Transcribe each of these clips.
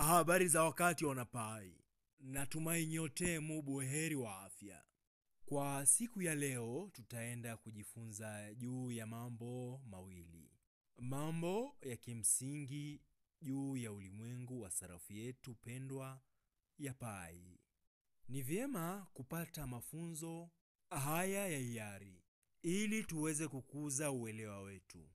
Habari za wakati wanapai. Natumai nyote mu buheri wa afya. Kwa siku ya leo tutaenda kujifunza juu ya mambo mawili. Mambo ya kimsingi juu ya ulimwengu wa sarafu yetu pendwa ya pai. Ni vyema kupata mafunzo haya ya hiari ili tuweze kukuza uelewa wetu.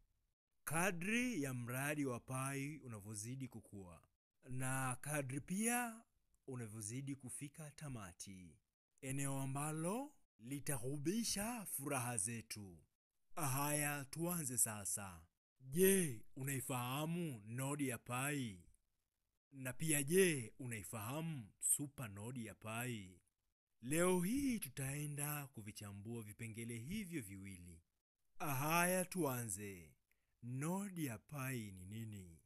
Kadri ya mradi wa pai unavyozidi kukua na kadri pia unavyozidi kufika tamati, eneo ambalo litahubisha furaha zetu. Haya, tuanze sasa. Je, unaifahamu nodi ya pai? Na pia je, unaifahamu super nodi ya pai? Leo hii tutaenda kuvichambua vipengele hivyo viwili. Haya, tuanze. Nodi ya pai ni nini?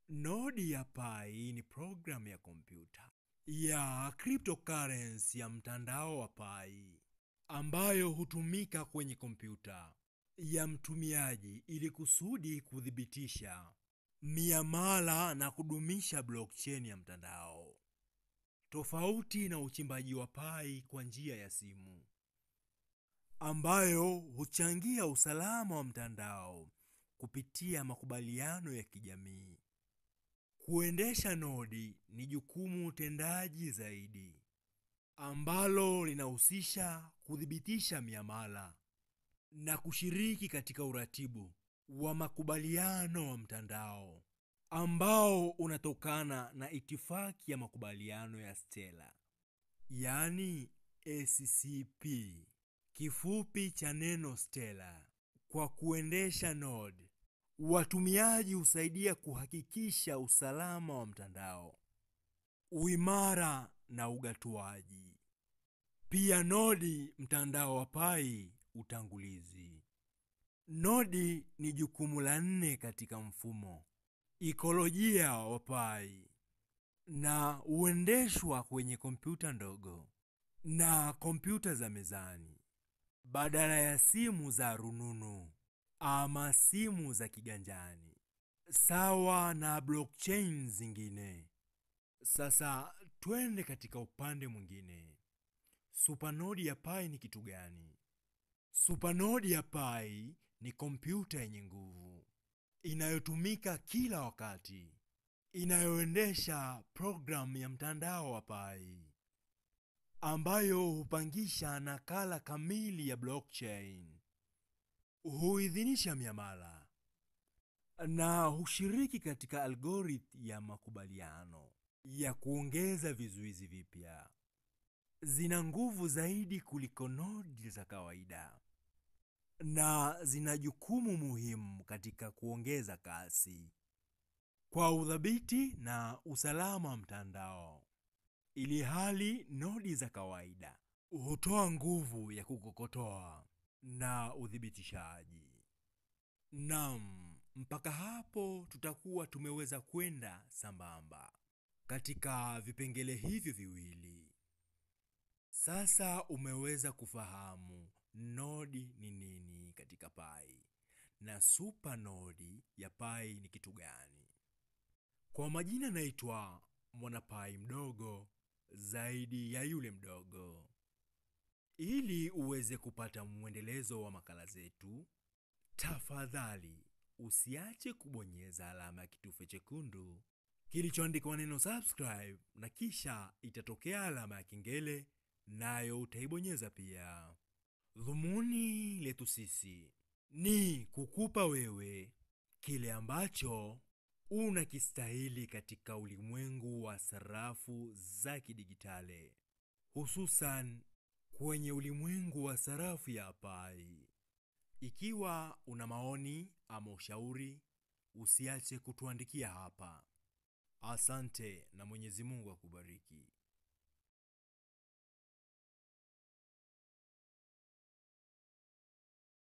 Nodi ya pai ni programu ya kompyuta ya cryptocurrency ya mtandao wa pai ambayo hutumika kwenye kompyuta ya mtumiaji ili kusudi kudhibitisha miamala na kudumisha blockchain ya mtandao, tofauti na uchimbaji wa pai kwa njia ya simu ambayo huchangia usalama wa mtandao kupitia makubaliano ya kijamii. Kuendesha nodi ni jukumu tendaji zaidi ambalo linahusisha kudhibitisha miamala na kushiriki katika uratibu wa makubaliano wa mtandao ambao unatokana na itifaki ya makubaliano ya Stellar, yani SCP, kifupi cha neno Stellar. Kwa kuendesha nodi, watumiaji husaidia kuhakikisha usalama wa mtandao, uimara na ugatuaji. Pia nodi mtandao wa pai utangulizi. Nodi ni jukumu la 4 katika mfumo ikolojia wa pai na huendeshwa kwenye kompyuta ndogo na kompyuta za mezani badala ya simu za rununu ama simu za kiganjani, sawa na blockchain zingine. Sasa twende katika upande mwingine. Supernodi ya pai ni kitu gani? Supernodi ya pai ni kompyuta yenye nguvu inayotumika kila wakati, inayoendesha programu ya mtandao wa pai ambayo hupangisha nakala kamili ya blockchain, huidhinisha miamala na hushiriki katika algorithm ya makubaliano ya kuongeza vizuizi vipya. Zina nguvu zaidi kuliko nodi za kawaida na zina jukumu muhimu katika kuongeza kasi kwa udhabiti na usalama wa mtandao, ili hali nodi za kawaida hutoa nguvu ya kukokotoa na udhibitishaji. Naam, mpaka hapo tutakuwa tumeweza kwenda sambamba katika vipengele hivyo viwili. Sasa umeweza kufahamu nodi ni nini katika pai na super nodi ya pai ni kitu gani. Kwa majina naitwa Mwanapai mdogo zaidi ya yule mdogo. Ili uweze kupata mwendelezo wa makala zetu, tafadhali usiache kubonyeza alama ya kitufe chekundu kilichoandikwa neno subscribe, na kisha itatokea alama ya kengele, nayo utaibonyeza pia. Dhumuni letu sisi ni kukupa wewe kile ambacho unakistahili katika ulimwengu wa sarafu za kidigitali, hususan kwenye ulimwengu wa sarafu ya pai. Ikiwa una maoni ama ushauri, usiache kutuandikia hapa. Asante na Mwenyezi Mungu akubariki.